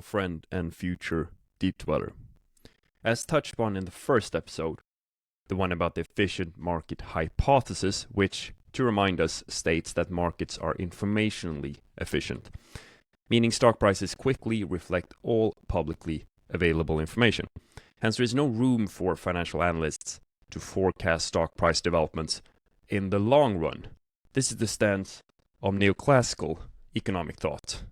friend and future deep dweller. As touched upon in the first episode, the one about the efficient market hypothesis, which, to remind us, states that markets are informationally efficient, meaning stock prices quickly reflect all publicly available information. Hence, there is no room for financial analysts to forecast stock price developments in the long run. This is the stance of neoclassical economic thought.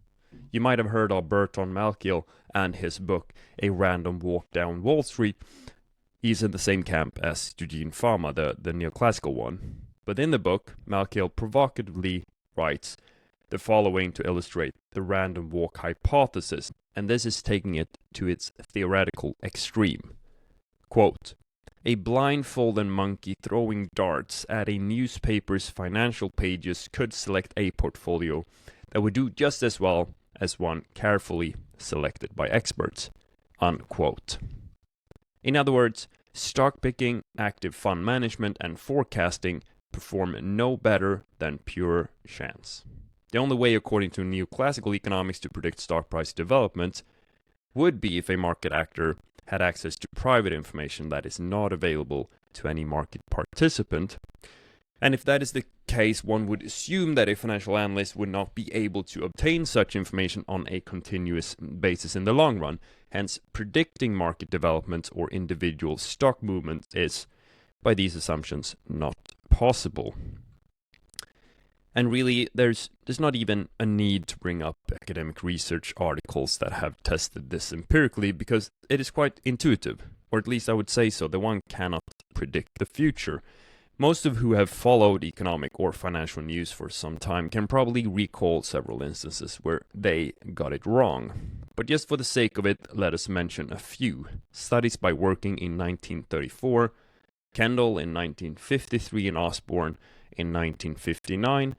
You might have heard of Burton Malkiel and his book, A Random Walk Down Wall Street. He's in the same camp as Eugene Fama, the neoclassical one. But in the book, Malkiel provocatively writes the following to illustrate the random walk hypothesis, and this is taking it to its theoretical extreme. Quote, a blindfolded monkey throwing darts at a newspaper's financial pages could select a portfolio that would do just as well as one carefully selected by experts. Unquote. In other words, stock picking, active fund management, and forecasting perform no better than pure chance. The only way, according to neoclassical economics, to predict stock price development would be if a market actor had access to private information that is not available to any market participant. And if that is the case, one would assume that a financial analyst would not be able to obtain such information on a continuous basis in the long run. Hence, predicting market developments or individual stock movements is, by these assumptions, not possible. And really, there's not even a need to bring up academic research articles that have tested this empirically, because it is quite intuitive, or at least I would say so, that one cannot predict the future. Most of who have followed economic or financial news for some time can probably recall several instances where they got it wrong. But just for the sake of it, let us mention a few. Studies by Working in 1934, Kendall in 1953, and Osborne in 1959,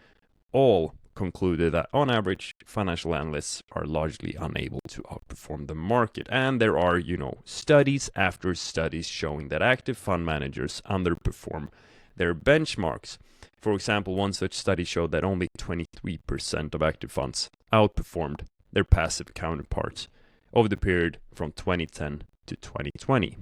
all concluded that on average, financial analysts are largely unable to outperform the market. And there are, studies after studies showing that active fund managers underperform their benchmarks. For example, one such study showed that only 23% of active funds outperformed their passive counterparts over the period from 2010 to 2020.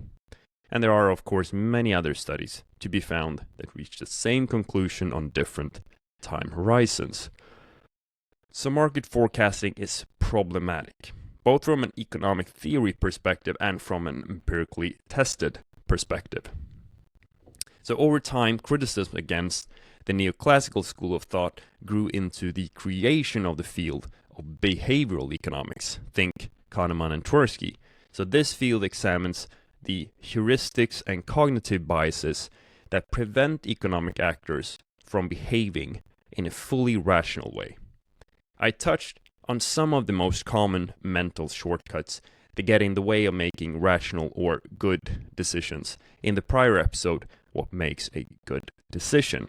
And there are, of course, many other studies to be found that reach the same conclusion on different time horizons. So market forecasting is problematic, both from an economic theory perspective and from an empirically tested perspective. So over time, criticism against the neoclassical school of thought grew into the creation of the field of behavioral economics. Think Kahneman and Tversky. So this field examines the heuristics and cognitive biases that prevent economic actors from behaving in a fully rational way. I touched on some of the most common mental shortcuts that get in the way of making rational or good decisions in the prior episode, What Makes a Good Decision.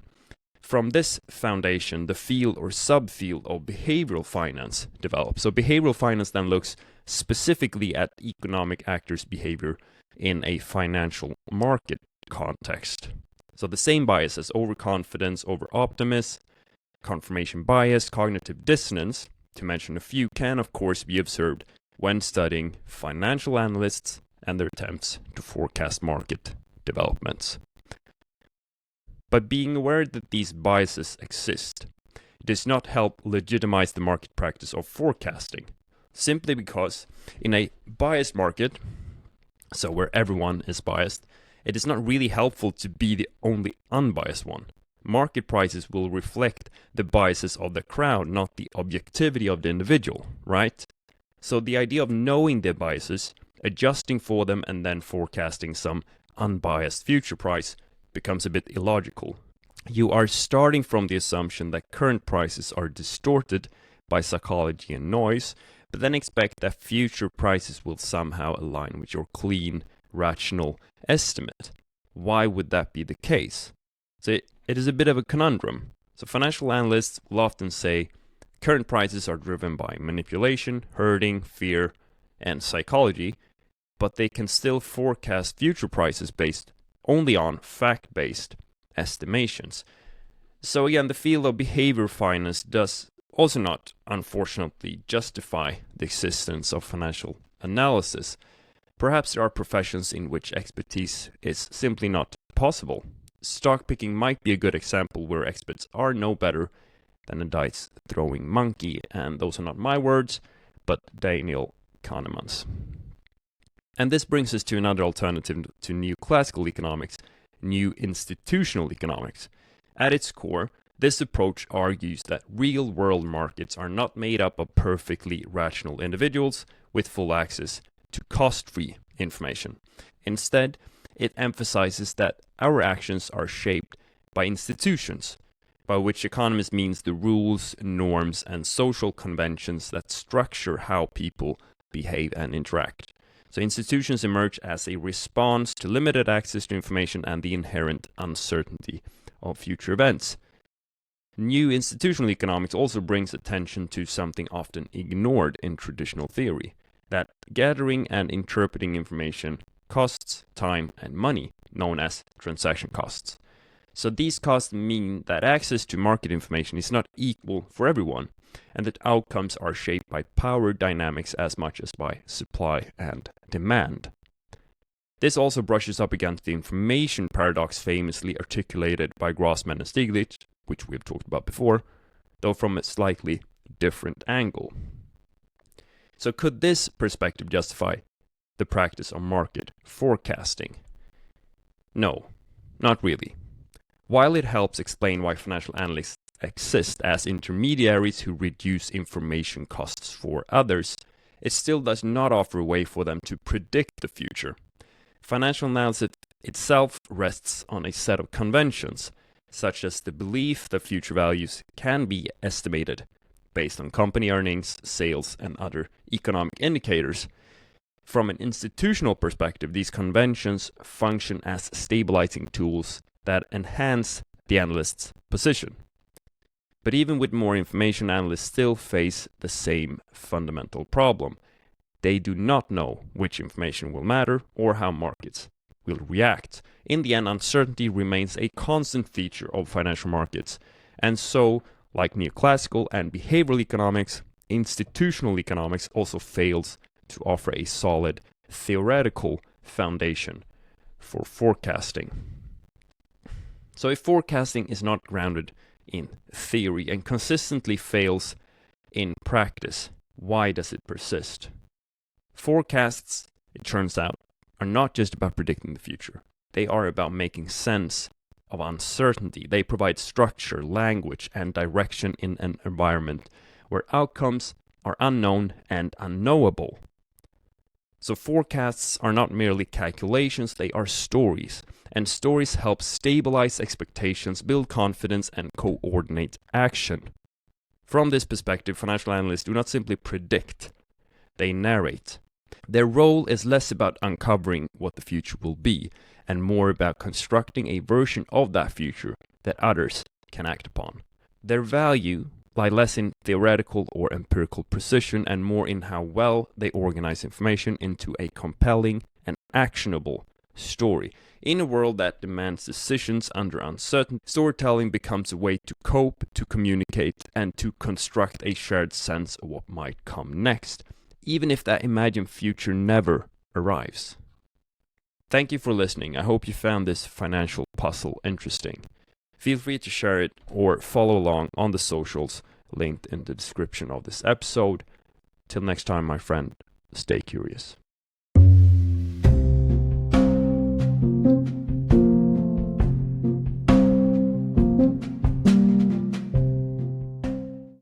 From this foundation, the field or subfield of behavioral finance develops. So behavioral finance then looks specifically at economic actors' behavior in a financial market context. So the same biases, overconfidence, overoptimism, confirmation bias, cognitive dissonance, to mention a few, can of course be observed when studying financial analysts and their attempts to forecast market developments. But being aware that these biases exist does not help legitimize the market practice of forecasting, simply because in a biased market, so where everyone is biased, it is not really helpful to be the only unbiased one. Market prices will reflect the biases of the crowd, not the objectivity of the individual, right? So the idea of knowing the biases, adjusting for them, and then forecasting some unbiased future price becomes a bit illogical. You are starting from the assumption that current prices are distorted by psychology and noise, but then expect that future prices will somehow align with your clean, rational estimate. Why would that be the case? So it is a bit of a conundrum. So financial analysts will often say current prices are driven by manipulation, herding, fear, and psychology, but they can still forecast future prices based only on fact-based estimations. So again, the field of behavior finance does also not, unfortunately, justify the existence of financial analysis. Perhaps there are professions in which expertise is simply not possible. Stock picking might be a good example where experts are no better than a dice throwing monkey, and those are not my words, but Daniel Kahneman's. And this brings us to another alternative to neoclassical economics, new institutional economics. At its core, this approach argues that real-world markets are not made up of perfectly rational individuals with full access to cost-free information. Instead, it emphasizes that our actions are shaped by institutions, by which economists means the rules, norms, and social conventions that structure how people behave and interact. So institutions emerge as a response to limited access to information and the inherent uncertainty of future events. New institutional economics also brings attention to something often ignored in traditional theory, that gathering and interpreting information costs time and money, known as transaction costs. So these costs mean that access to market information is not equal for everyone, and that outcomes are shaped by power dynamics as much as by supply and demand. This also brushes up against the information paradox famously articulated by Grossman and Stiglitz, which we've talked about before, though from a slightly different angle. So could this perspective justify the practice of market forecasting? No, not really. While it helps explain why financial analysts exist as intermediaries who reduce information costs for others, it still does not offer a way for them to predict the future. Financial analysis itself rests on a set of conventions, such as the belief that future values can be estimated based on company earnings, sales, and other economic indicators. From an institutional perspective, these conventions function as stabilizing tools that enhance the analyst's position. But even with more information, analysts still face the same fundamental problem. They do not know which information will matter or how markets will react. In the end, uncertainty remains a constant feature of financial markets. And so, like neoclassical and behavioral economics, institutional economics also fails to offer a solid theoretical foundation for forecasting. So if forecasting is not grounded in theory and consistently fails in practice, why does it persist? Forecasts, it turns out, are not just about predicting the future. They are about making sense of uncertainty. They provide structure, language, and direction in an environment where outcomes are unknown and unknowable. So forecasts are not merely calculations, they are stories. And stories help stabilize expectations, build confidence, and coordinate action. From this perspective, financial analysts do not simply predict, they narrate. Their role is less about uncovering what the future will be, and more about constructing a version of that future that others can act upon. Their value lie less in theoretical or empirical precision and more in how well they organize information into a compelling and actionable story. In a world that demands decisions under uncertainty, storytelling becomes a way to cope, to communicate, and to construct a shared sense of what might come next, even if that imagined future never arrives. Thank you for listening. I hope you found this financial puzzle interesting. Feel free to share it or follow along on the socials linked in the description of this episode. Till next time, my friend, stay curious.